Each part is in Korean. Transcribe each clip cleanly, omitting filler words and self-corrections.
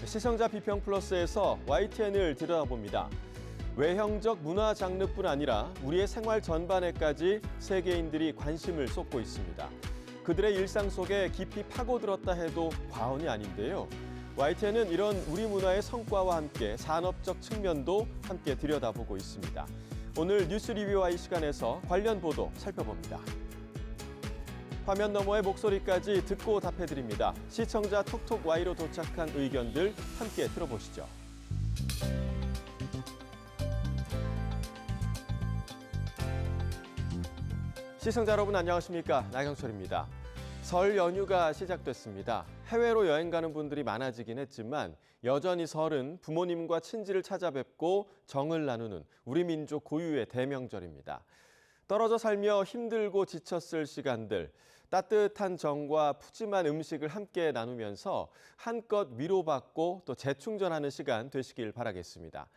시청자 비평 플러스에서 YTN을 들여다봅니다. 외형적 문화 장르뿐 아니라 우리의 생활 전반에까지 세계인들이 관심을 쏟고 있습니다. 그들의 일상 속에 깊이 파고들었다 해도 과언이 아닌데요. YTN은 이런 우리 문화의 성과와 함께 산업적 측면도 함께 들여다보고 있습니다. 오늘 뉴스 리뷰와 이 시간에서 관련 보도 살펴봅니다. 화면 너머의 목소리까지 듣고 답해드립니다. 시청자 톡톡 Y로 도착한 의견들 함께 들어보시죠. 시청자 여러분 안녕하십니까? 나경철입니다. 설 연휴가 시작됐습니다. 해외로 여행 가는 분들이 많아지긴 했지만 여전히 설은 부모님과 친지를 찾아뵙고 정을 나누는 우리 민족 고유의 대명절입니다. 떨어져 살며 힘들고 지쳤을 시간들, 따뜻한 정과 푸짐한 음식을 함께 나누면서 한껏 위로받고 또 재충전하는 시간 되시길 바라겠습니다.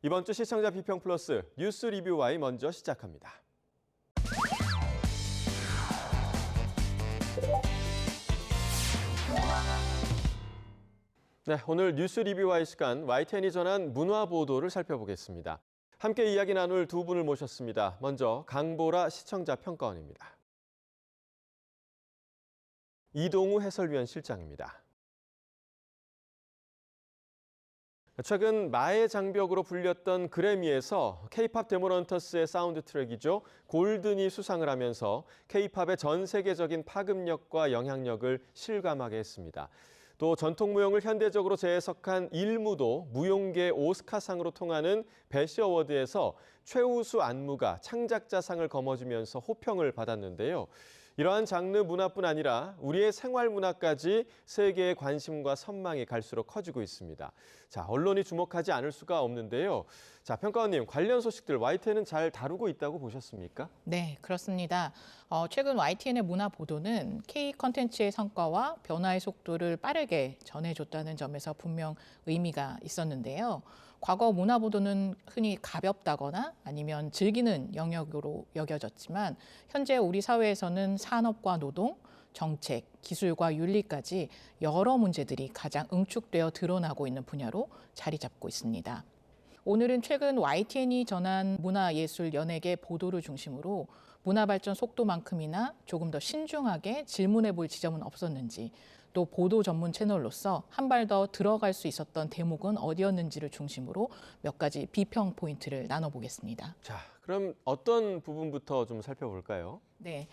이번 주 시청자 비평 플러스 뉴스 리뷰 Y 먼저 시작합니다. 네, 오늘 뉴스 리뷰와의 시간 YTN이 전한 문화 보도를 살펴보겠습니다. 함께 이야기 나눌 두 분을 모셨습니다. 먼저 강보라 시청자 평가원입니다. 이동우 해설위원 실장입니다. 최근 마의 장벽으로 불렸던 그래미에서 K-팝 데모넌터스의 사운드 트랙이죠. 골든이 수상을 하면서 K-팝의 전 세계적인 파급력과 영향력을 실감하게 했습니다. 또 전통무용을 현대적으로 재해석한 일무도 무용계 오스카상으로 통하는 배시 어워드에서 최우수 안무가 창작자상을 거머쥐면서 호평을 받았는데요. 이러한 장르 문화뿐 아니라 우리의 생활 문화까지 세계의 관심과 선망이 갈수록 커지고 있습니다. 자, 언론이 주목하지 않을 수가 없는데요. 자, 평가원님, 관련 소식들 YTN은 잘 다루고 있다고 보셨습니까? 네, 그렇습니다. 최근 YTN의 문화 보도는 K 콘텐츠의 성과와 변화의 속도를 빠르게 전해줬다는 점에서 분명 의미가 있었는데요. 과거 문화 보도는 흔히 가볍다거나 아니면 즐기는 영역으로 여겨졌지만 현재 우리 사회에서는 산업과 노동, 정책, 기술과 윤리까지 여러 문제들이 가장 응축되어 드러나고 있는 분야로 자리 잡고 있습니다. 오늘은 최근 YTN이 전한 문화예술 연예계 보도를 중심으로 문화 발전 속도만큼이나 조금 더 신중하게 질문해 볼 지점은 없었는지, 또 보도 전문 채널로서 한 발 더 들어갈 수 있었던 대목은 어디였는지를 중심으로 몇 가지 비평 포인트를 나눠보겠습니다. 자, 그럼 어떤 부분부터 좀 살펴볼까요? 네.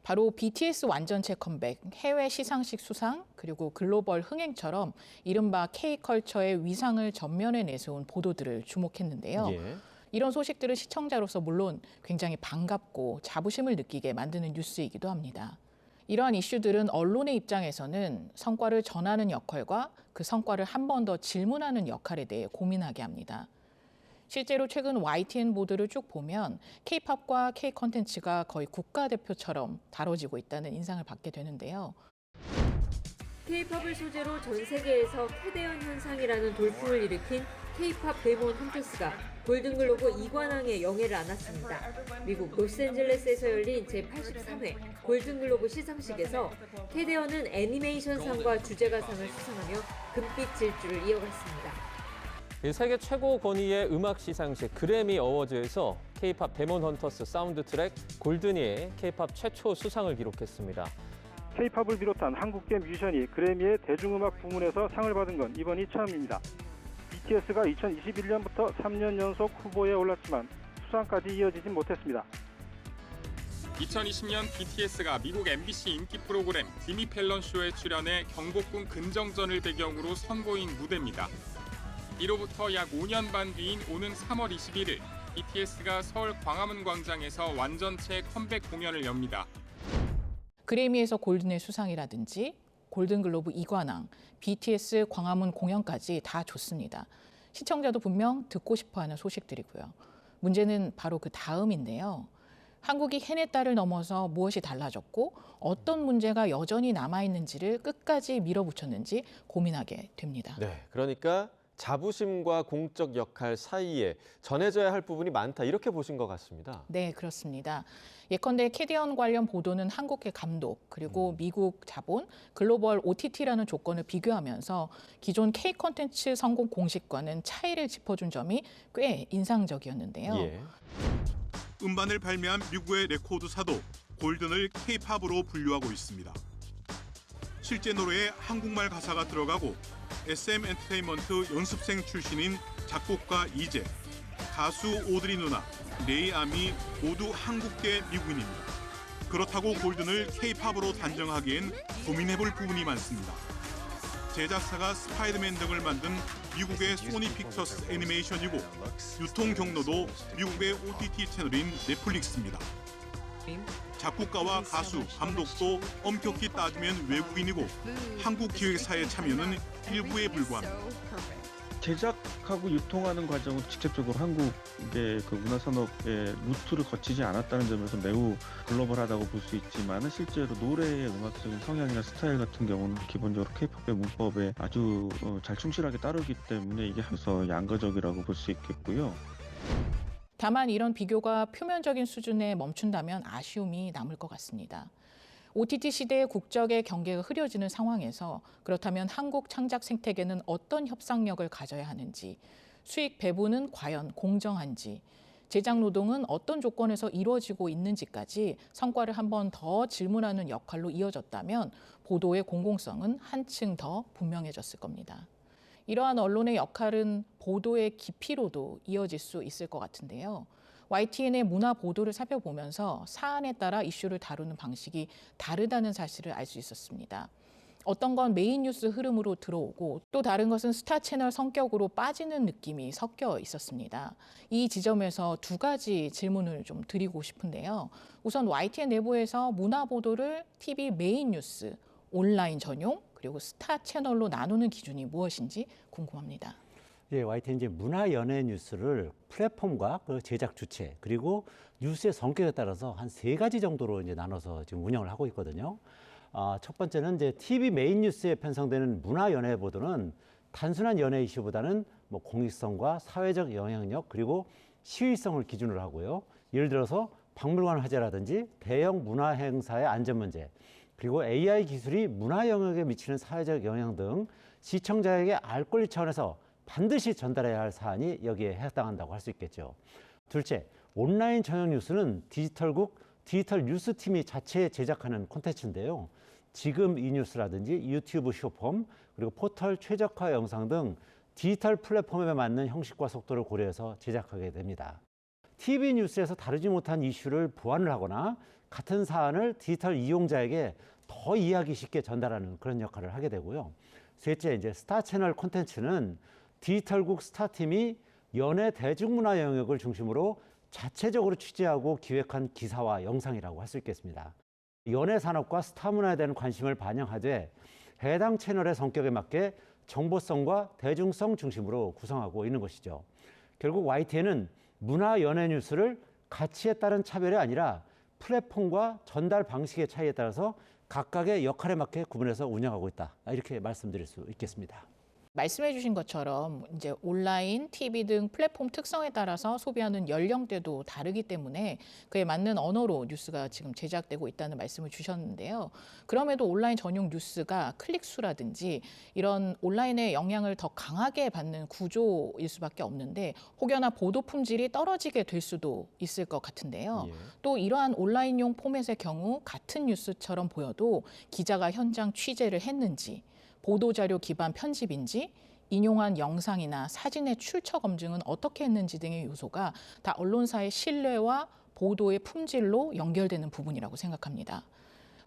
바로 BTS 완전체 컴백, 해외 시상식 수상, 그리고 글로벌 흥행처럼 이른바 K컬처의 위상을 전면에 내세운 보도들을 주목했는데요. 예. 이런 소식들은 시청자로서 물론 굉장히 반갑고 자부심을 느끼게 만드는 뉴스이기도 합니다. 이러한 이슈들은 언론의 입장에서는 성과를 전하는 역할과 그 성과를 한 번 더 질문하는 역할에 대해 고민하게 합니다. 실제로 최근 YTN 보도를 쭉 보면 K-팝과 K-콘텐츠가 거의 국가대표처럼 다뤄지고 있다는 인상을 받게 되는데요. K-팝을 소재로 전 세계에서 캐대언 현상이라는 돌풍을 일으킨 K-팝 데모넌터스가 골든글로브 이관왕의 영예를 안았습니다. 미국 로스앤젤레스에서 열린 제83회 골든글로브 시상식에서 캐대언은 애니메이션상과 주제가상을 수상하며 금빛 질주를 이어갔습니다. 세계 최고 권위의 음악 시상식 그래미 어워즈에서 K-팝 데몬헌터스 사운드 트랙 골든이의 K-팝 최초 수상을 기록했습니다. K-팝을 비롯한 한국계 뮤지션이 그래미의 대중음악 부문에서 상을 받은 건 이번이 처음입니다. BTS가 2021년부터 3년 연속 후보에 올랐지만 수상까지 이어지진 못했습니다. 2020년 BTS가 미국 MBC 인기 프로그램 지미 펠런 쇼에 출연해 경복궁 근정전을 배경으로 선보인 무대입니다. 이로부터 약 5년 반 뒤인 오는 3월 21일 BTS가 서울 광화문 광장에서 완전체 컴백 공연을 엽니다. 그래미에서 골든의 수상이라든지 골든글로브 이관왕, BTS 광화문 공연까지 다 좋습니다. 시청자도 분명 듣고 싶어하는 소식들이고요. 문제는 바로 그 다음인데요. 한국이 해냈다를 넘어서 무엇이 달라졌고 어떤 문제가 여전히 남아있는지를 끝까지 밀어붙였는지 고민하게 됩니다. 네, 그러니까 자부심과 공적 역할 사이에 전해져야 할 부분이 많다 이렇게 보신 것 같습니다. 네, 그렇습니다. 예컨대 캐디언 관련 보도는 한국의 감독, 그리고 미국 자본, 글로벌 OTT라는 조건을 비교하면서 기존 K 콘텐츠 성공 공식과는 차이를 짚어준 점이 꽤 인상적이었는데요. 예. 음반을 발매한 미국의 레코드사도 골든을 K-팝으로 분류하고 있습니다. 실제 노래에 한국말 가사가 들어가고 SM 엔터테인먼트 연습생 출신인 작곡가 이재, 가수 오드리 누나, 레이 아미 모두 한국계 미국인입니다. 그렇다고 골든을 K-팝으로 단정하기엔 고민해볼 부분이 많습니다. 제작사가 스파이더맨 등을 만든 미국의 소니 픽처스 애니메이션이고 유통 경로도 미국의 OTT 채널인 넷플릭스입니다. 작곡가와 가수, 감독도 엄격히 따지면 외국인이고 한국 기획사의 참여는 일부에 불과합니다. 제작하고 유통하는 과정은 직접적으로 한국의 그 문화산업의 루트를 거치지 않았다는 점에서 매우 글로벌하다고 볼 수 있지만 실제로 노래의 음악적인 성향이나 스타일 같은 경우는 기본적으로 K-팝의 문법에 아주 잘 충실하게 따르기 때문에 이게 해서 양가적이라고 볼 수 있겠고요. 다만 이런 비교가 표면적인 수준에 멈춘다면 아쉬움이 남을 것 같습니다. OTT 시대의 국적의 경계가 흐려지는 상황에서 그렇다면 한국 창작 생태계는 어떤 협상력을 가져야 하는지, 수익 배분은 과연 공정한지, 제작 노동은 어떤 조건에서 이루어지고 있는지까지 성과를 한 번 더 질문하는 역할로 이어졌다면 보도의 공공성은 한층 더 분명해졌을 겁니다. 이러한 언론의 역할은 보도의 깊이로도 이어질 수 있을 것 같은데요. YTN의 문화 보도를 살펴보면서 사안에 따라 이슈를 다루는 방식이 다르다는 사실을 알 수 있었습니다. 어떤 건 메인 뉴스 흐름으로 들어오고 또 다른 것은 스타 채널 성격으로 빠지는 느낌이 섞여 있었습니다. 이 지점에서 두 가지 질문을 좀 드리고 싶은데요. 우선 YTN 내부에서 문화 보도를 TV 메인 뉴스, 온라인 전용, 그리고 스타 채널로 나누는 기준이 무엇인지 궁금합니다. 예, YTN 이제 문화 연예 뉴스를 플랫폼과 그 제작 주체 그리고 뉴스의 성격에 따라서 한 3가지 정도로 이제 나눠서 지금 운영을 하고 있거든요. 첫 번째는 이제 TV 메인 뉴스에 편성되는 문화 연예 보도는 단순한 연예 이슈보다는 뭐 공익성과 사회적 영향력 그리고 시의성을 기준으로 하고요. 예를 들어서 박물관 화재라든지 대형 문화 행사의 안전 문제, 그리고 AI 기술이 문화 영역에 미치는 사회적 영향 등 시청자에게 알 권리 차원에서 반드시 전달해야 할 사안이 여기에 해당한다고 할 수 있겠죠. 둘째, 온라인 전용 뉴스는 디지털국, 디지털 뉴스팀이 자체 제작하는 콘텐츠인데요. 지금 이뉴스라든지 유튜브 쇼폼, 그리고 포털 최적화 영상 등 디지털 플랫폼에 맞는 형식과 속도를 고려해서 제작하게 됩니다. TV 뉴스에서 다루지 못한 이슈를 보완을 하거나 같은 사안을 디지털 이용자에게 더 이해하기 쉽게 전달하는 그런 역할을 하게 되고요. 셋째, 이제 스타 채널 콘텐츠는 디지털국 스타팀이 연예 대중문화 영역을 중심으로 자체적으로 취재하고 기획한 기사와 영상이라고 할 수 있겠습니다. 연예 산업과 스타 문화에 대한 관심을 반영하되 해당 채널의 성격에 맞게 정보성과 대중성 중심으로 구성하고 있는 것이죠. 결국 YTN은 문화 연예 뉴스를 가치에 따른 차별이 아니라 플랫폼과 전달 방식의 차이에 따라서 각각의 역할에 맞게 구분해서 운영하고 있다. 이렇게 말씀드릴 수 있겠습니다. 말씀해 주신 것처럼 이제 온라인, TV 등 플랫폼 특성에 따라서 소비하는 연령대도 다르기 때문에 그에 맞는 언어로 뉴스가 지금 제작되고 있다는 말씀을 주셨는데요. 그럼에도 온라인 전용 뉴스가 클릭수라든지 이런 온라인의 영향을 더 강하게 받는 구조일 수밖에 없는데 혹여나 보도 품질이 떨어지게 될 수도 있을 것 같은데요. 예. 또 이러한 온라인용 포맷의 경우 같은 뉴스처럼 보여도 기자가 현장 취재를 했는지 보도자료 기반 편집인지 인용한 영상이나 사진의 출처 검증은 어떻게 했는지 등의 요소가 다 언론사의 신뢰와 보도의 품질로 연결되는 부분이라고 생각합니다.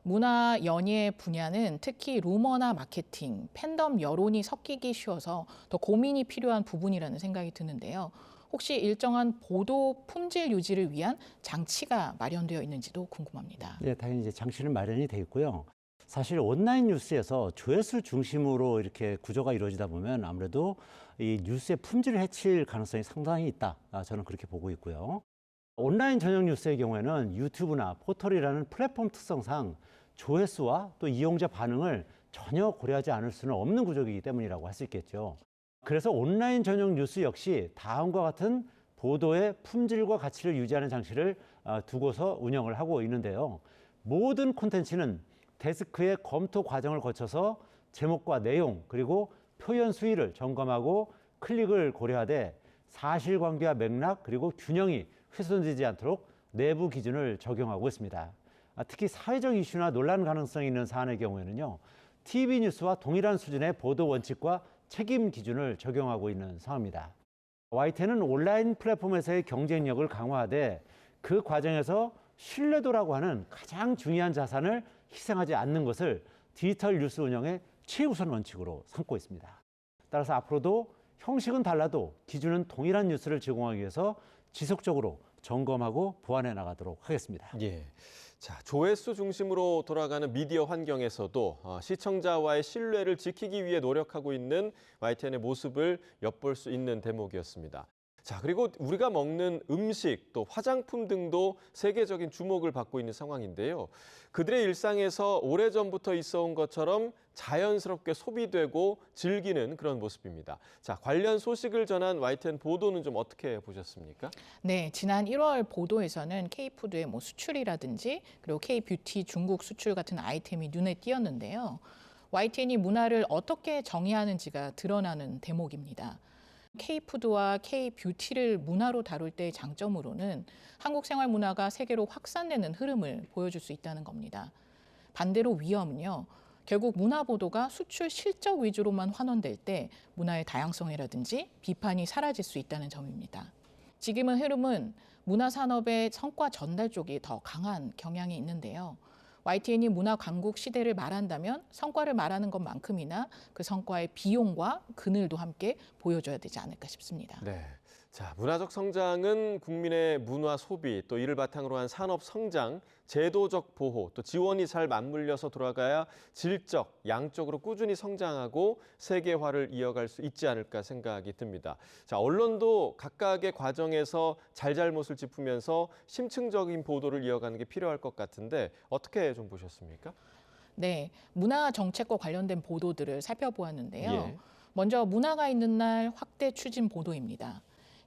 문화 연예 분야는 특히 루머나 마케팅, 팬덤 여론이 섞이기 쉬워서 더 고민이 필요한 부분이라는 생각이 드는데요. 혹시 일정한 보도 품질 유지를 위한 장치가 마련되어 있는지도 궁금합니다. 네, 당연히 이제 장치는 마련이 돼 있고요. 사실 온라인 뉴스에서 조회수 중심으로 이렇게 구조가 이루어지다 보면 아무래도 이 뉴스의 품질을 해칠 가능성이 상당히 있다. 저는 그렇게 보고 있고요. 온라인 전용 뉴스의 경우에는 유튜브나 포털이라는 플랫폼 특성상 조회수와 또 이용자 반응을 전혀 고려하지 않을 수는 없는 구조이기 때문이라고 할 수 있겠죠. 그래서 온라인 전용 뉴스 역시 다음과 같은 보도의 품질과 가치를 유지하는 장치를 두고서 운영을 하고 있는데요. 모든 콘텐츠는 데스크의 검토 과정을 거쳐서 제목과 내용 그리고 표현 수위를 점검하고 클릭을 고려하되 사실관계와 맥락 그리고 균형이 훼손되지 않도록 내부 기준을 적용하고 있습니다. 특히 사회적 이슈나 논란 가능성이 있는 사안의 경우에는요. TV 뉴스와 동일한 수준의 보도 원칙과 책임 기준을 적용하고 있는 상황입니다. YTN은 온라인 플랫폼에서의 경쟁력을 강화하되 그 과정에서 신뢰도라고 하는 가장 중요한 자산을 희생하지 않는 것을 디지털 뉴스 운영의 최우선 원칙으로 삼고 있습니다. 따라서 앞으로도 형식은 달라도 기준은 동일한 뉴스를 제공하기 위해서 지속적으로 점검하고 보완해 나가도록 하겠습니다. 예. 자, 조회수 중심으로 돌아가는 미디어 환경에서도 시청자와의 신뢰를 지키기 위해 노력하고 있는 YTN의 모습을 엿볼 수 있는 대목이었습니다. 자, 그리고 우리가 먹는 음식, 또 화장품 등도 세계적인 주목을 받고 있는 상황인데요. 그들의 일상에서 오래전부터 있어온 것처럼 자연스럽게 소비되고 즐기는 그런 모습입니다. 자, 관련 소식을 전한 YTN 보도는 좀 어떻게 보셨습니까? 네, 지난 1월 보도에서는 K푸드의 수출이라든지 그리고 K뷰티 중국 수출 같은 아이템이 눈에 띄었는데요. YTN이 문화를 어떻게 정의하는지가 드러나는 대목입니다. K푸드와 K뷰티를 문화로 다룰 때의 장점으로는 한국 생활 문화가 세계로 확산되는 흐름을 보여줄 수 있다는 겁니다. 반대로 위험은요. 결국 문화 보도가 수출 실적 위주로만 환원될 때 문화의 다양성이라든지 비판이 사라질 수 있다는 점입니다. 지금의 흐름은 문화 산업의 성과 전달 쪽이 더 강한 경향이 있는데요. YTN이 문화 강국 시대를 말한다면 성과를 말하는 것만큼이나 그 성과의 비용과 그늘도 함께 보여줘야 되지 않을까 싶습니다. 네. 자, 문화적 성장은 국민의 문화 소비, 또 이를 바탕으로 한 산업 성장, 제도적 보호, 또 지원이 잘 맞물려서 돌아가야 질적, 양적으로 꾸준히 성장하고 세계화를 이어갈 수 있지 않을까 생각이 듭니다. 자, 언론도 각각의 과정에서 잘잘못을 짚으면서 심층적인 보도를 이어가는 게 필요할 것 같은데 어떻게 좀 보셨습니까? 네, 문화 정책과 관련된 보도들을 살펴보았는데요. 예. 먼저 문화가 있는 날 확대 추진 보도입니다.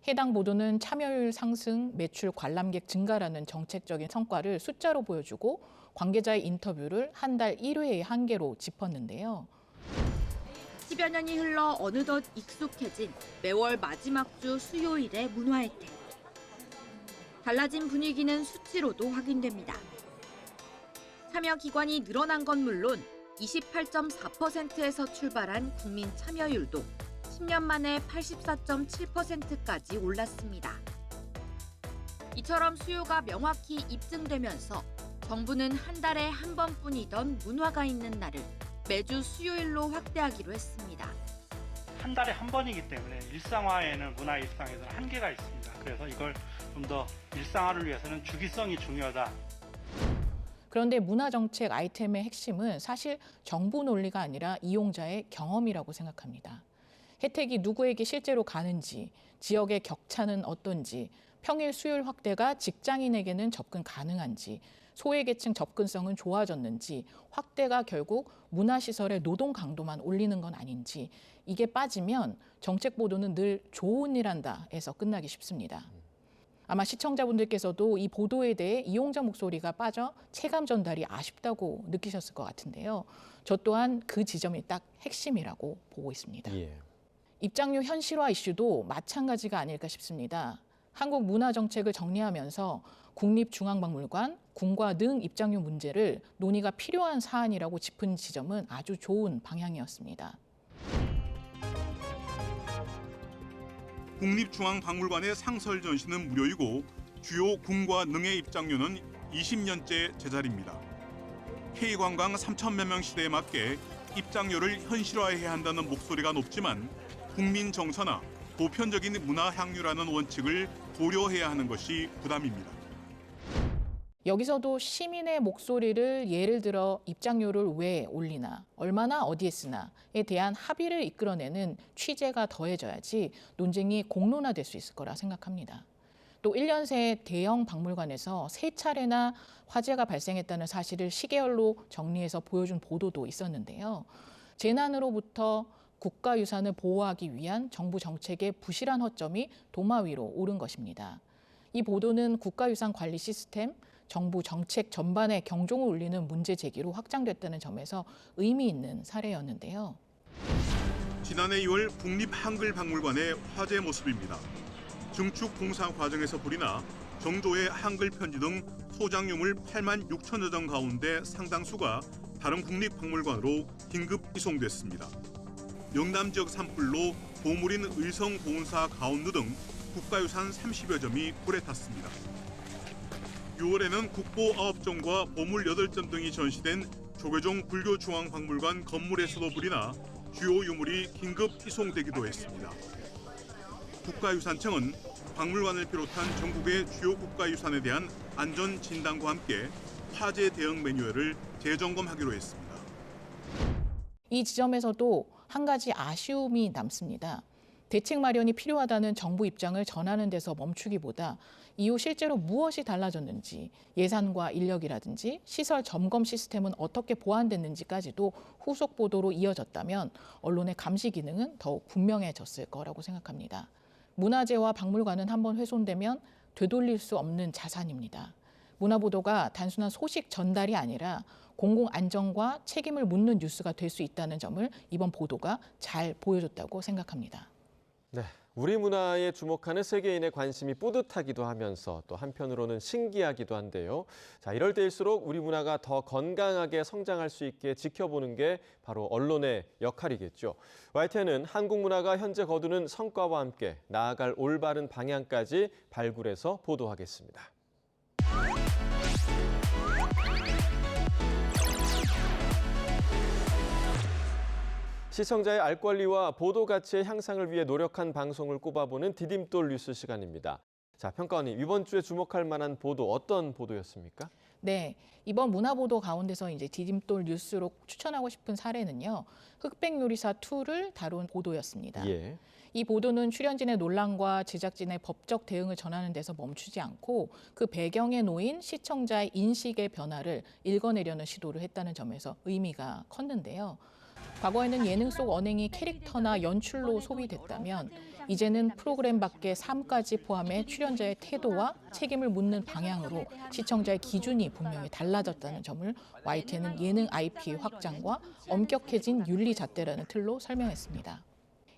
해당 보도는 참여율 상승, 매출 관람객 증가라는 정책적인 성과를 숫자로 보여주고 관계자의 인터뷰를 한 달 1회의 한계로 짚었는데요. 10여 년이 흘러 어느덧 익숙해진 매월 마지막 주 수요일의 문화 혜택. 달라진 분위기는 수치로도 확인됩니다. 참여 기관이 늘어난 건 물론 28.4%에서 출발한 국민 참여율도 10년 만에 84.7%까지 올랐습니다. 이처럼 수요가 명확히 입증되면서 정부는 한 달에 한 번뿐이던 문화가 있는 날을 매주 수요일로 확대하기로 했습니다. 한 달에 한 번이기 때문에 일상화에는 문화 일상에서는 한계가 있습니다. 그래서 이걸 좀 더 일상화를 위해서는 주기성이 중요하다. 그런데 문화정책 아이템의 핵심은 사실 정부 논리가 아니라 이용자의 경험이라고 생각합니다. 혜택이 누구에게 실제로 가는지, 지역의 격차는 어떤지, 평일 수요일 확대가 직장인에게는 접근 가능한지, 소외계층 접근성은 좋아졌는지, 확대가 결국 문화시설의 노동 강도만 올리는 건 아닌지, 이게 빠지면 정책 보도는 늘 좋은 일 한다에서 끝나기 쉽습니다. 아마 시청자분들께서도 이 보도에 대해 이용자 목소리가 빠져 체감 전달이 아쉽다고 느끼셨을 것 같은데요. 저 또한 그 지점이 딱 핵심이라고 보고 있습니다. 예. 입장료 현실화 이슈도 마찬가지가 아닐까 싶습니다. 한국 문화 정책을 정리하면서 국립중앙박물관, 군과 능 입장료 문제를 논의가 필요한 사안이라고 짚은 지점은 아주 좋은 방향이었습니다. 국립중앙박물관의 상설 전시는 무료이고 주요 궁과 능의 입장료는 20년째 제자리입니다. K관광 3천만 명 시대에 맞게 입장료를 현실화해야 한다는 목소리가 높지만 국민 정서나 보편적인 문화 향유라는 원칙을 고려해야 하는 것이 부담입니다. 여기서도 시민의 목소리를 예를 들어 입장료를 왜 올리나, 얼마나 어디에 쓰나에 대한 합의를 이끌어내는 취재가 더해져야지 논쟁이 공론화될 수 있을 거라 생각합니다. 또 1년 새 대형 박물관에서 3차례나 화재가 발생했다는 사실을 시계열로 정리해서 보여준 보도도 있었는데요. 재난으로부터 국가유산을 보호하기 위한 정부 정책의 부실한 허점이 도마 위로 오른 것입니다. 이 보도는 국가유산 관리 시스템, 정부 정책 전반에 경종을 울리는 문제 제기로 확장됐다는 점에서 의미 있는 사례였는데요. 지난해 2월 국립한글박물관의 화제 모습입니다. 증축 공사 과정에서 불이 나 정조의 한글 편지 등 소장 유물 8만 6천여 점 가운데 상당수가 다른 국립박물관으로 긴급 이송됐습니다. 영남 지역 산불로 보물인 의성 보은사 가운느 등 국가유산 30여 점이 불에 탔습니다. 6월에는 국보 9점과 보물 8점 등이 전시된 조계종 불교중앙박물관 건물에서도 불이 나 주요 유물이 긴급 이송되기도 했습니다. 국가유산청은 박물관을 비롯한 전국의 주요 국가유산에 대한 안전 진단과 함께 화재 대응 매뉴얼을 재점검하기로 했습니다. 이 지점에서도 한 가지 아쉬움이 남습니다. 대책 마련이 필요하다는 정부 입장을 전하는 데서 멈추기보다 이후 실제로 무엇이 달라졌는지, 예산과 인력이라든지 시설 점검 시스템은 어떻게 보완됐는지까지도 후속 보도로 이어졌다면 언론의 감시 기능은 더욱 분명해졌을 거라고 생각합니다. 문화재와 박물관은 한번 훼손되면 되돌릴 수 없는 자산입니다. 문화보도가 단순한 소식 전달이 아니라 공공 안전과 책임을 묻는 뉴스가 될 수 있다는 점을 이번 보도가 잘 보여줬다고 생각합니다. 네, 우리 문화에 주목하는 세계인의 관심이 뿌듯하기도 하면서 또 한편으로는 신기하기도 한데요. 자, 이럴 때일수록 우리 문화가 더 건강하게 성장할 수 있게 지켜보는 게 바로 언론의 역할이겠죠. YTN은 한국 문화가 현재 거두는 성과와 함께 나아갈 올바른 방향까지 발굴해서 보도하겠습니다. 시청자의 알 권리와 보도 가치의 향상을 위해 노력한 방송을 꼽아보는 디딤돌 뉴스 시간입니다. 자, 평가원님, 이번 주에 주목할 만한 보도 어떤 보도였습니까? 네, 이번 문화보도 가운데서 이제 디딤돌 뉴스로 추천하고 싶은 사례는요. 흑백요리사 2를 다룬 보도였습니다. 예. 이 보도는 출연진의 논란과 제작진의 법적 대응을 전하는 데서 멈추지 않고 그 배경에 놓인 시청자의 인식의 변화를 읽어내려는 시도를 했다는 점에서 의미가 컸는데요. 과거에는 예능 속 언행이 캐릭터나 연출로 소비됐다면 이제는 프로그램 밖의 삶까지 포함해 출연자의 태도와 책임을 묻는 방향으로 시청자의 기준이 분명히 달라졌다는 점을 YTN은 예능 IP 확장과 엄격해진 윤리 잣대라는 틀로 설명했습니다.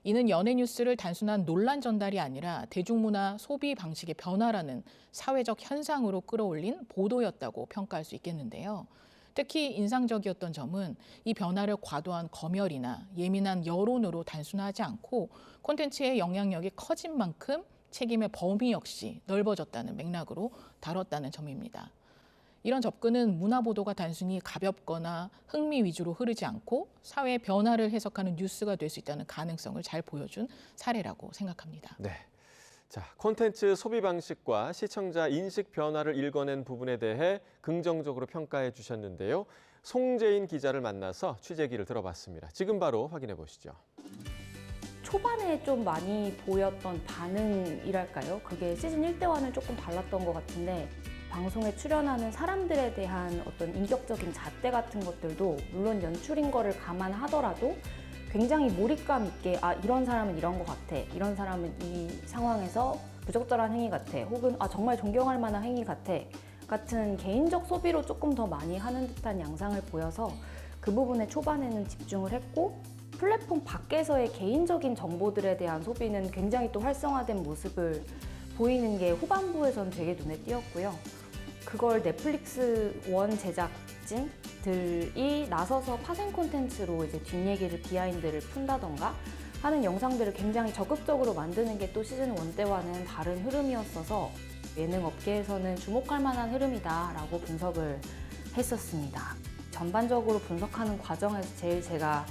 이는 연예 뉴스를 단순한 논란 전달이 아니라 대중문화 소비 방식의 변화라는 사회적 현상으로 끌어올린 보도였다고 평가할 수 있겠는데요. 특히 인상적이었던 점은 이 변화를 과도한 검열이나 예민한 여론으로 단순화하지 않고 콘텐츠의 영향력이 커진 만큼 책임의 범위 역시 넓어졌다는 맥락으로 다뤘다는 점입니다. 이런 접근은 문화보도가 단순히 가볍거나 흥미 위주로 흐르지 않고 사회의 변화를 해석하는 뉴스가 될 수 있다는 가능성을 잘 보여준 사례라고 생각합니다. 네. 자, 콘텐츠 소비 방식과 시청자 인식 변화를 읽어낸 부분에 대해 긍정적으로 평가해 주셨는데요. 송재인 기자를 만나서 취재기를 들어봤습니다. 지금 바로 확인해 보시죠. 초반에 좀 많이 보였던 반응이랄까요? 그게 시즌 1 때와는 조금 달랐던 것 같은데 방송에 출연하는 사람들에 대한 어떤 인격적인 잣대 같은 것들도 물론 연출인 거를 감안하더라도 굉장히 몰입감 있게 이런 사람은 이런 것 같아, 이런 사람은 이 상황에서 부적절한 행위 같아, 혹은 정말 존경할 만한 행위 같은 개인적 소비로 조금 더 많이 하는 듯한 양상을 보여서 그 부분에 초반에는 집중을 했고 플랫폼 밖에서의 개인적인 정보들에 대한 소비는 굉장히 또 활성화된 모습을 보이는 게 후반부에선 되게 눈에 띄었고요. 그걸 넷플릭스 원 제작진들이 나서서 파생 콘텐츠로 이제 뒷얘기를 비하인드를 푼다던가 하는 영상들을 굉장히 적극적으로 만드는 게 또 시즌 1 때와는 다른 흐름이었어서 예능 업계에서는 주목할 만한 흐름이다라고 분석을 했었습니다. 전반적으로 분석하는 과정에서 제일 제가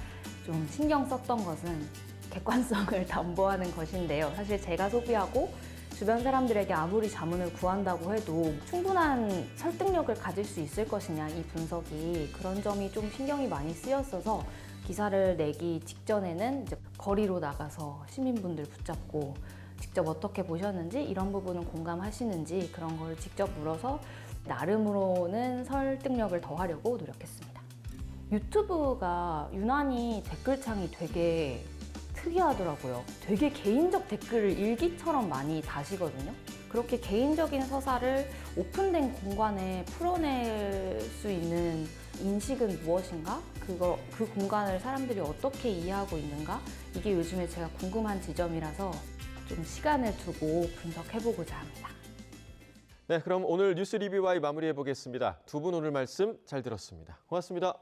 좀 신경 썼던 것은 객관성을 담보하는 것인데요. 사실 제가 소비하고 주변 사람들에게 아무리 자문을 구한다고 해도 충분한 설득력을 가질 수 있을 것이냐, 이 분석이 그런 점이 좀 신경이 많이 쓰였어서 기사를 내기 직전에는 이제 거리로 나가서 시민분들 붙잡고 직접 어떻게 보셨는지, 이런 부분은 공감하시는지 그런 걸 직접 물어서 나름으로는 설득력을 더하려고 노력했습니다. 유튜브가 유난히 댓글창이 되게 특이하더라고요. 되게 개인적 댓글을 일기처럼 많이 다시거든요. 그렇게 개인적인 서사를 오픈된 공간에 풀어낼 수 있는 인식은 무엇인가? 그 공간을 사람들이 어떻게 이해하고 있는가? 이게 요즘에 제가 궁금한 지점이라서 좀 시간을 두고 분석해보고자 합니다. 네, 그럼 오늘 뉴스 리뷰와의 마무리해 보겠습니다. 두 분 오늘 말씀 잘 들었습니다. 고맙습니다.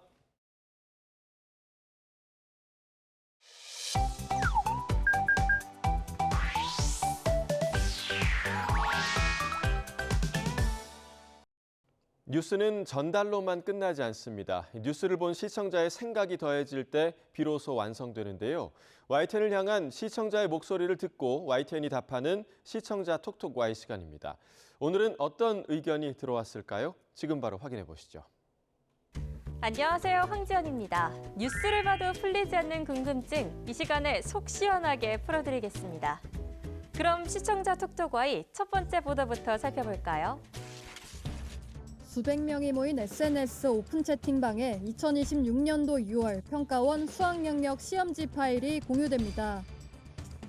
뉴스는 전달로만 끝나지 않습니다. 뉴스를 본 시청자의 생각이 더해질 때 비로소 완성되는데요. YTN을 향한 시청자의 목소리를 듣고 YTN이 답하는 시청자 톡톡 Y 시간입니다. 오늘은 어떤 의견이 들어왔을까요? 지금 바로 확인해 보시죠. 안녕하세요, 황지연입니다. 뉴스를 봐도 풀리지 않는 궁금증, 이 시간에 속 시원하게 풀어드리겠습니다. 그럼 시청자 톡톡 Y 첫 번째 보도부터 살펴볼까요? 수백 명이 모인 SNS 오픈 채팅방에 2026년도 6월 평가원 수학영역 시험지 파일이 공유됩니다.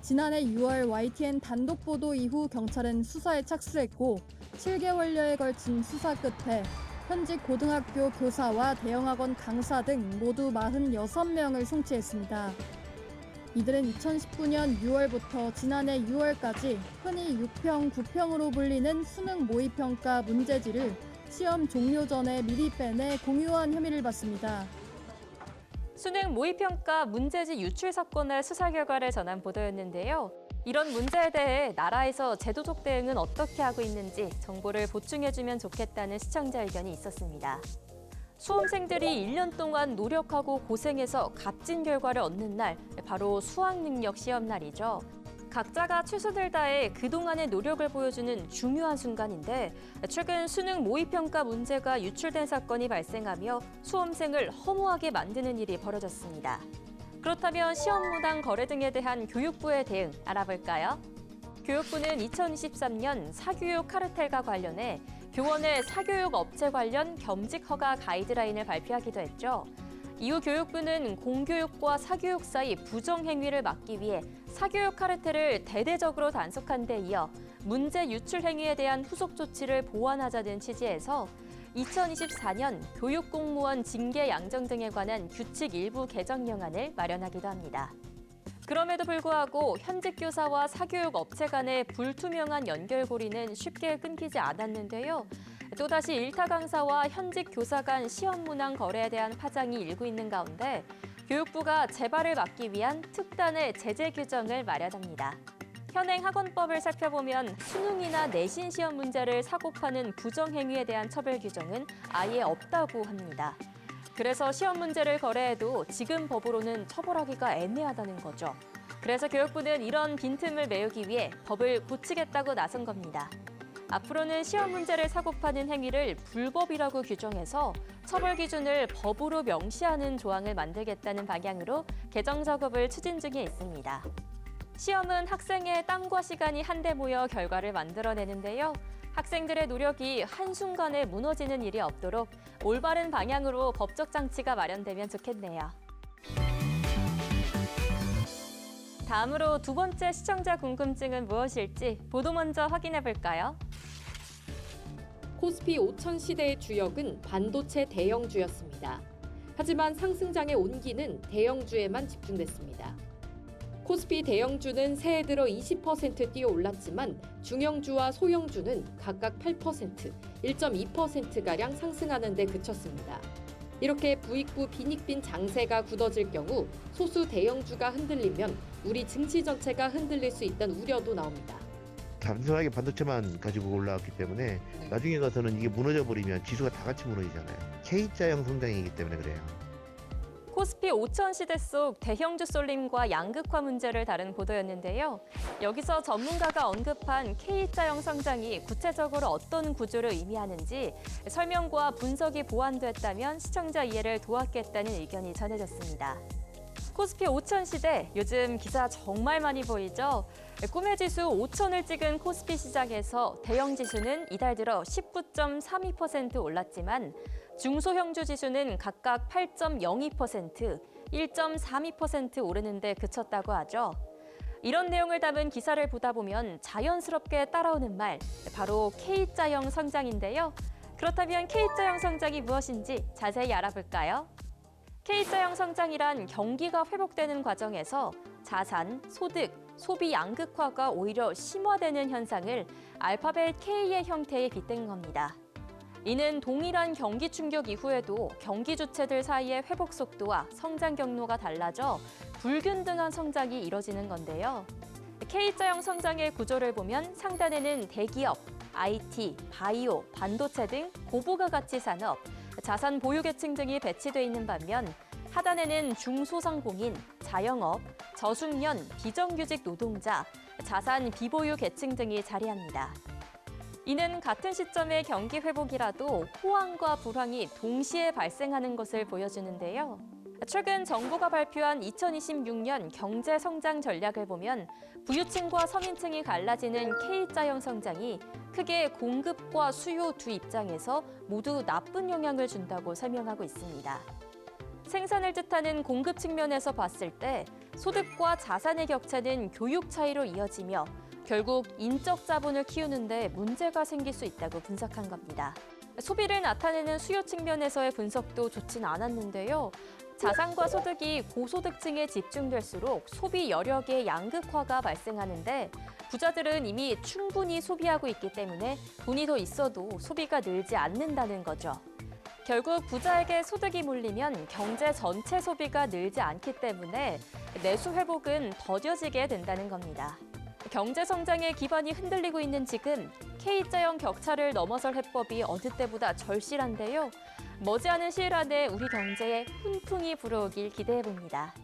지난해 6월 YTN 단독 보도 이후 경찰은 수사에 착수했고 7개월여에 걸친 수사 끝에 현직 고등학교 교사와 대형학원 강사 등 모두 46명을 송치했습니다. 이들은 2019년 6월부터 지난해 6월까지 흔히 6평, 9평으로 불리는 수능 모의평가 문제지를 시험 종료 전에 미리 빼내 공유한 혐의를 받습니다. 수능 모의평가 문제지 유출 사건의 수사 결과를 전한 보도였는데요. 이런 문제에 대해 나라에서 제도적 대응은 어떻게 하고 있는지 정보를 보충해주면 좋겠다는 시청자 의견이 있었습니다. 수험생들이 1년 동안 노력하고 고생해서 값진 결과를 얻는 날, 바로 수학능력 시험 날이죠. 각자가 최선을 다해 그동안의 노력을 보여주는 중요한 순간인데 최근 수능 모의평가 문제가 유출된 사건이 발생하며 수험생을 허무하게 만드는 일이 벌어졌습니다. 그렇다면 시험 무단 거래 등에 대한 교육부의 대응 알아볼까요? 교육부는 2023년 사교육 카르텔과 관련해 교원의 사교육 업체 관련 겸직 허가 가이드라인을 발표하기도 했죠. 이후 교육부는 공교육과 사교육 사이 부정행위를 막기 위해 사교육 카르텔을 대대적으로 단속한 데 이어 문제 유출 행위에 대한 후속 조치를 보완하자는 취지에서 2024년 교육공무원 징계 양정 등에 관한 규칙 일부 개정령안을 마련하기도 합니다. 그럼에도 불구하고 현직 교사와 사교육 업체 간의 불투명한 연결고리는 쉽게 끊기지 않았는데요. 또다시 일타 강사와 현직 교사 간 시험 문항 거래에 대한 파장이 일고 있는 가운데 교육부가 재발을 막기 위한 특단의 제재 규정을 마련합니다. 현행 학원법을 살펴보면 수능이나 내신 시험 문제를 사고 파는 부정행위에 대한 처벌 규정은 아예 없다고 합니다. 그래서 시험 문제를 거래해도 지금 법으로는 처벌하기가 애매하다는 거죠. 그래서 교육부는 이런 빈틈을 메우기 위해 법을 고치겠다고 나선 겁니다. 앞으로는 시험 문제를 사고 파는 행위를 불법이라고 규정해서 처벌 기준을 법으로 명시하는 조항을 만들겠다는 방향으로 개정 작업을 추진 중에 있습니다. 시험은 학생의 땀과 시간이 한데 모여 결과를 만들어내는데요. 학생들의 노력이 한순간에 무너지는 일이 없도록 올바른 방향으로 법적 장치가 마련되면 좋겠네요. 다음으로 두 번째 시청자 궁금증은 무엇일지 보도 먼저 확인해 볼까요? 코스피 5000 시대의 주역은 반도체 대형주였습니다. 하지만 상승장의 온기는 대형주에만 집중됐습니다. 코스피 대형주는 새해 들어 20% 뛰어 올랐지만 중형주와 소형주는 각각 8%, 1.2%가량 상승하는 데 그쳤습니다. 이렇게 부익부 빈익빈 장세가 굳어질 경우 소수 대형주가 흔들리면 우리 증시 전체가 흔들릴 수 있다는 우려도 나옵니다. 단순하게 반도체만 가지고 올라왔기 때문에 나중에 가서는 이게 무너져버리면 지수가 다 같이 무너지잖아요. K자형 성장이기 때문에 그래요. 코스피 5000 시대 속 대형주 쏠림과 양극화 문제를 다룬 보도였는데요. 여기서 전문가가 언급한 K자형 성장이 구체적으로 어떤 구조를 의미하는지 설명과 분석이 보완됐다면 시청자 이해를 도왔겠다는 의견이 전해졌습니다. 코스피 5000 시대, 요즘 기사 정말 많이 보이죠? 꿈의 지수 5000을 찍은 코스피 시장에서 대형 지수는 이달 들어 19.32% 올랐지만 중소형주 지수는 각각 8.02%, 1.32% 오르는 데 그쳤다고 하죠. 이런 내용을 담은 기사를 보다 보면 자연스럽게 따라오는 말, 바로 K자형 성장인데요. 그렇다면 K자형 성장이 무엇인지 자세히 알아볼까요? K자형 성장이란 경기가 회복되는 과정에서 자산, 소득, 소비 양극화가 오히려 심화되는 현상을 알파벳 K의 형태에 빗댄 겁니다. 이는 동일한 경기 충격 이후에도 경기 주체들 사이의 회복 속도와 성장 경로가 달라져 불균등한 성장이 이뤄지는 건데요. K자형 성장의 구조를 보면 상단에는 대기업, IT, 바이오, 반도체 등 고부가가치 산업, 자산 보유계층 등이 배치돼 있는 반면 하단에는 중소상공인, 자영업, 저숙련, 비정규직 노동자, 자산 비보유 계층 등이 자리합니다. 이는 같은 시점의 경기 회복이라도 호황과 불황이 동시에 발생하는 것을 보여주는데요. 최근 정부가 발표한 2026년 경제 성장 전략을 보면 부유층과 서민층이 갈라지는 K자형 성장이 크게 공급과 수요 두 입장에서 모두 나쁜 영향을 준다고 설명하고 있습니다. 생산을 뜻하는 공급 측면에서 봤을 때 소득과 자산의 격차는 교육 차이로 이어지며 결국 인적 자본을 키우는 데 문제가 생길 수 있다고 분석한 겁니다. 소비를 나타내는 수요 측면에서의 분석도 좋진 않았는데요. 자산과 소득이 고소득층에 집중될수록 소비 여력의 양극화가 발생하는데 부자들은 이미 충분히 소비하고 있기 때문에 돈이 더 있어도 소비가 늘지 않는다는 거죠. 결국 부자에게 소득이 몰리면 경제 전체 소비가 늘지 않기 때문에 내수 회복은 더뎌지게 된다는 겁니다. 경제 성장의 기반이 흔들리고 있는 지금 K자형 격차를 넘어설 해법이 어느 때보다 절실한데요. 머지않은 시일 안에 우리 경제에 훈풍이 불어오길 기대해봅니다.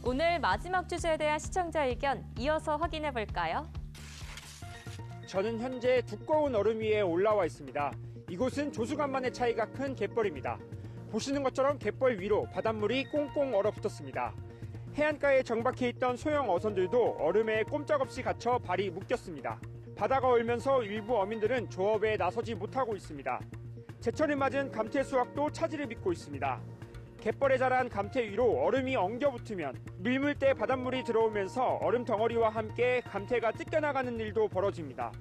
오늘 마지막 주제에 대한 시청자 의견 이어서 확인해 볼까요? 저는 현재 두꺼운 얼음 위에 올라와 있습니다. 이곳은 조수간만의 차이가 큰 갯벌입니다. 보시는 것처럼 갯벌 위로 바닷물이 꽁꽁 얼어붙었습니다. 해안가에 정박해 있던 소형 어선들도 얼음에 꼼짝없이 갇혀 발이 묶였습니다. 바다가 얼면서 일부 어민들은 조업에 나서지 못하고 있습니다. 제철을 맞은 감태 수확도 차질을 빚고 있습니다. 갯벌에 자란 감태 위로 얼음이 엉겨붙으면 밀물때 바닷물이 들어오면서 얼음 덩어리와 함께 감태가 뜯겨나가는 일도 벌어집니다.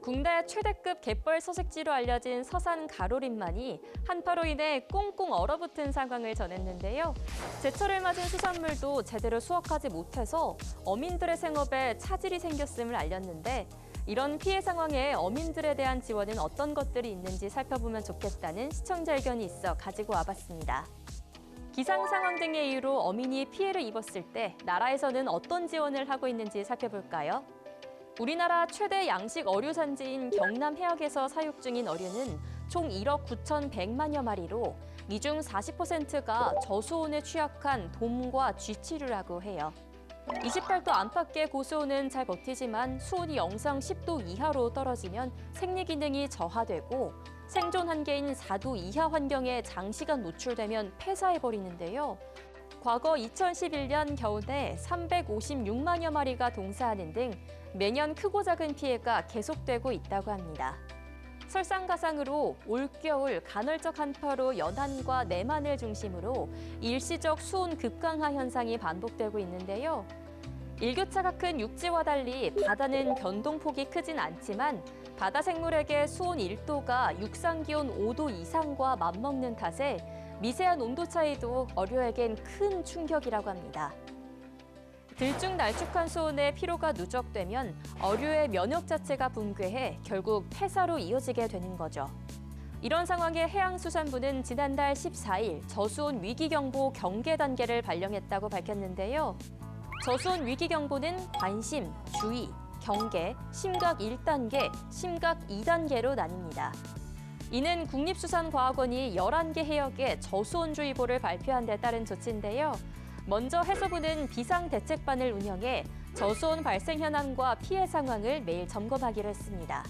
국내 최대급 갯벌 서식지로 알려진 서산 가로림만이 한파로 인해 꽁꽁 얼어붙은 상황을 전했는데요. 제철을 맞은 수산물도 제대로 수확하지 못해서 어민들의 생업에 차질이 생겼음을 알렸는데 이런 피해 상황에 어민들에 대한 지원은 어떤 것들이 있는지 살펴보면 좋겠다는 시청자 의견이 있어 가지고 와봤습니다. 기상 상황 등의 이유로 어민이 피해를 입었을 때 나라에서는 어떤 지원을 하고 있는지 살펴볼까요? 우리나라 최대 양식 어류 산지인 경남 해역에서 사육 중인 어류는 총 1억 9,100만여 마리로 이 중 40%가 저수온에 취약한 돔과 쥐치류라고 해요. 28도 안팎의 고수온은 잘 버티지만 수온이 영상 10도 이하로 떨어지면 생리 기능이 저하되고 생존 한계인 4도 이하 환경에 장시간 노출되면 폐사해버리는데요. 과거 2011년 겨울에 356만여 마리가 동사하는 등 매년 크고 작은 피해가 계속되고 있다고 합니다. 설상가상으로 올겨울 간헐적 한파로 연안과 내만을 중심으로 일시적 수온 급강하 현상이 반복되고 있는데요. 일교차가 큰 육지와 달리 바다는 변동폭이 크진 않지만 바다 생물에게 수온 1도가 육상기온 5도 이상과 맞먹는 탓에 미세한 온도 차이도 어류에겐 큰 충격이라고 합니다. 들쭉날쭉한 수온에 피로가 누적되면 어류의 면역 자체가 붕괴해 결국 폐사로 이어지게 되는 거죠. 이런 상황에 해양수산부는 지난달 14일 저수온 위기경보 경계 단계를 발령했다고 밝혔는데요. 저수온 위기경보는 관심, 주의, 경계, 심각 1단계, 심각 2단계로 나뉩니다. 이는 국립수산과학원이 11개 해역에 저수온주의보를 발표한 데 따른 조치인데요. 먼저 해수부는 비상대책반을 운영해 저수온 발생 현황과 피해 상황을 매일 점검하기로 했습니다.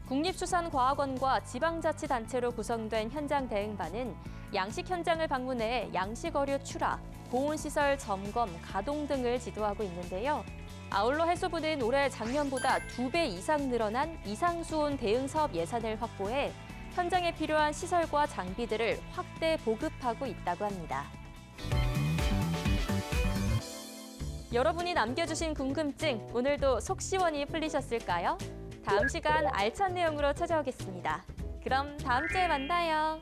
국립수산과학원과 지방자치단체로 구성된 현장 대응반은 양식 현장을 방문해 양식어류 출하, 보온시설 점검, 가동 등을 지도하고 있는데요. 아울러 해수부는 올해 작년보다 2배 이상 늘어난 이상수온 대응 사업 예산을 확보해 현장에 필요한 시설과 장비들을 확대 보급하고 있다고 합니다. 여러분이 남겨주신 궁금증, 오늘도 속 시원히 풀리셨을까요? 다음 시간 알찬 내용으로 찾아오겠습니다. 그럼 다음 주에 만나요.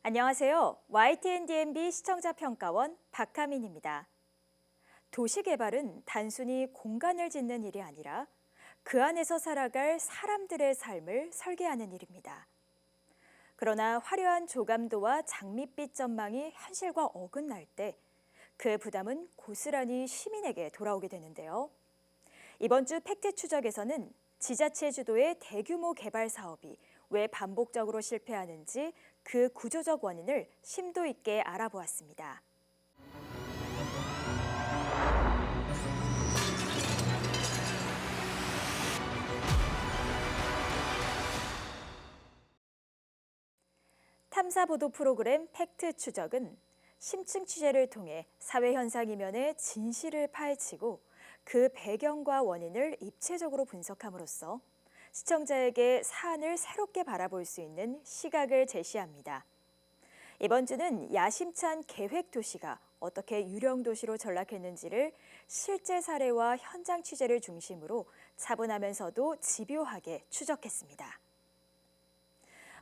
안녕하세요. YTN DMB 시청자평가원 박하민입니다. 도시개발은 단순히 공간을 짓는 일이 아니라 그 안에서 살아갈 사람들의 삶을 설계하는 일입니다. 그러나 화려한 조감도와 장밋빛 전망이 현실과 어긋날 때 그 부담은 고스란히 시민에게 돌아오게 되는데요. 이번 주 팩트 추적에서는 지자체 주도의 대규모 개발 사업이 왜 반복적으로 실패하는지 그 구조적 원인을 심도 있게 알아보았습니다. 탐사보도 프로그램 팩트 추적은 심층 취재를 통해 사회 현상 이면의 진실을 파헤치고 그 배경과 원인을 입체적으로 분석함으로써 시청자에게 사안을 새롭게 바라볼 수 있는 시각을 제시합니다. 이번 주는 야심찬 계획 도시가 어떻게 유령 도시로 전락했는지를 실제 사례와 현장 취재를 중심으로 차분하면서도 집요하게 추적했습니다.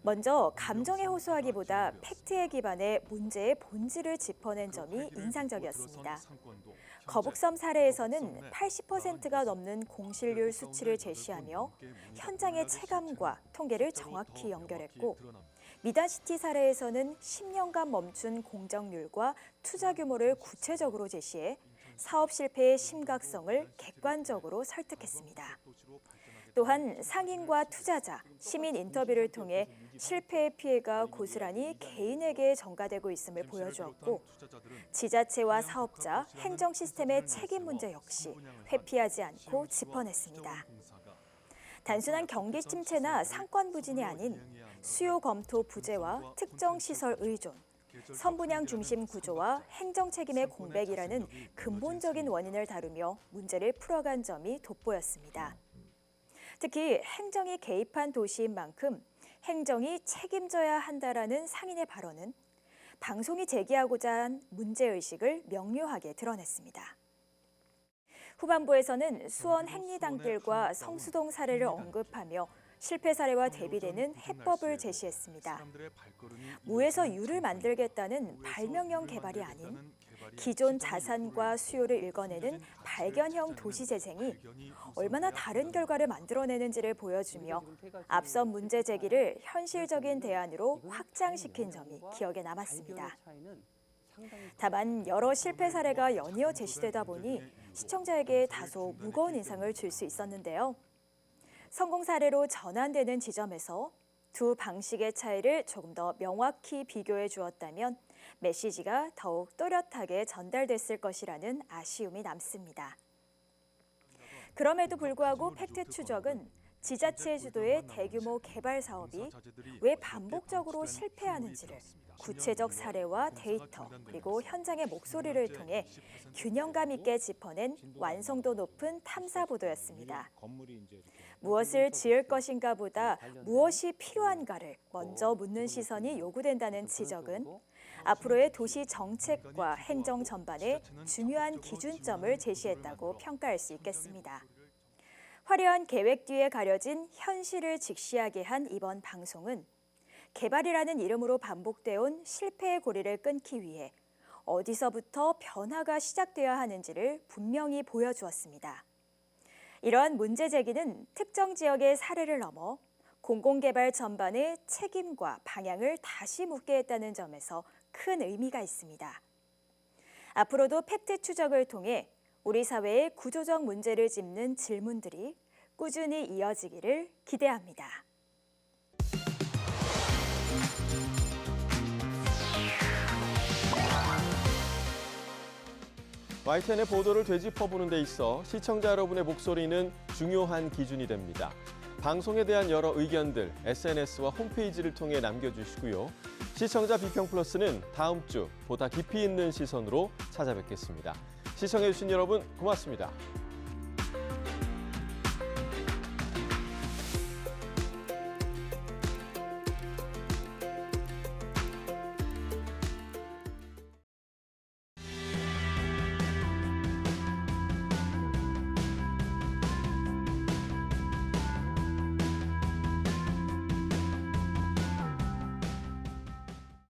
먼저 감정에 호소하기보다 팩트에 기반해 문제의 본질을 짚어낸 점이 인상적이었습니다. 거북섬 사례에서는 80%가 넘는 공실률 수치를 제시하며 현장의 체감과 통계를 정확히 연결했고, 미단시티 사례에서는 10년간 멈춘 공정률과 투자 규모를 구체적으로 제시해 사업 실패의 심각성을 객관적으로 설득했습니다. 또한 상인과 투자자, 시민 인터뷰를 통해 실패의 피해가 고스란히 개인에게 전가되고 있음을 보여주었고, 지자체와 사업자, 행정 시스템의 책임 문제 역시 회피하지 않고 짚어냈습니다. 단순한 경기 침체나 상권 부진이 아닌 수요 검토 부재와 특정 시설 의존, 선분양 중심 구조와 행정 책임의 공백이라는 근본적인 원인을 다루며 문제를 풀어간 점이 돋보였습니다. 특히 행정이 개입한 도시인 만큼 행정이 책임져야 한다라는 상인의 발언은 방송이 제기하고자 한 문제의식을 명료하게 드러냈습니다. 후반부에서는 수원 행리단길과 성수동 사례를 언급하며 실패 사례와 대비되는 해법을 제시했습니다. 무에서 유를 만들겠다는 발명형 개발이 아닌 기존 자산과 수요를 읽어내는 발견형 도시 재생이 얼마나 다른 결과를 만들어내는지를 보여주며 앞선 문제 제기를 현실적인 대안으로 확장시킨 점이 기억에 남았습니다. 다만 여러 실패 사례가 연이어 제시되다 보니 시청자에게 다소 무거운 인상을 줄 수 있었는데요. 성공 사례로 전환되는 지점에서 두 방식의 차이를 조금 더 명확히 비교해 주었다면 메시지가 더욱 또렷하게 전달됐을 것이라는 아쉬움이 남습니다. 그럼에도 불구하고 팩트 추적은 지자체 주도의 대규모 개발 사업이 왜 반복적으로 실패하는지를 구체적 사례와 데이터 그리고 현장의 목소리를 통해 균형감 있게 짚어낸 완성도 높은 탐사 보도였습니다. 무엇을 지을 것인가 보다 무엇이 필요한가를 먼저 묻는 시선이 요구된다는 지적은 앞으로의 도시 정책과 행정 전반에 중요한 기준점을 제시했다고 평가할 수 있겠습니다. 화려한 계획 뒤에 가려진 현실을 직시하게 한 이번 방송은 개발이라는 이름으로 반복되어 온 실패의 고리를 끊기 위해 어디서부터 변화가 시작되어야 하는지를 분명히 보여주었습니다. 이러한 문제 제기는 특정 지역의 사례를 넘어 공공개발 전반의 책임과 방향을 다시 묻게 했다는 점에서 큰 의미가 있습니다. 앞으로도 팩트 추적을 통해 우리 사회의 구조적 문제를 짚는 질문들이 꾸준히 이어지기를 기대합니다. YTN의 보도를 되짚어보는 데 있어 시청자 여러분의 목소리는 중요한 기준이 됩니다. 방송에 대한 여러 의견들 SNS와 홈페이지를 통해 남겨주시고요. 시청자 비평 플러스는 다음 주 보다 깊이 있는 시선으로 찾아뵙겠습니다. 시청해주신 여러분 고맙습니다.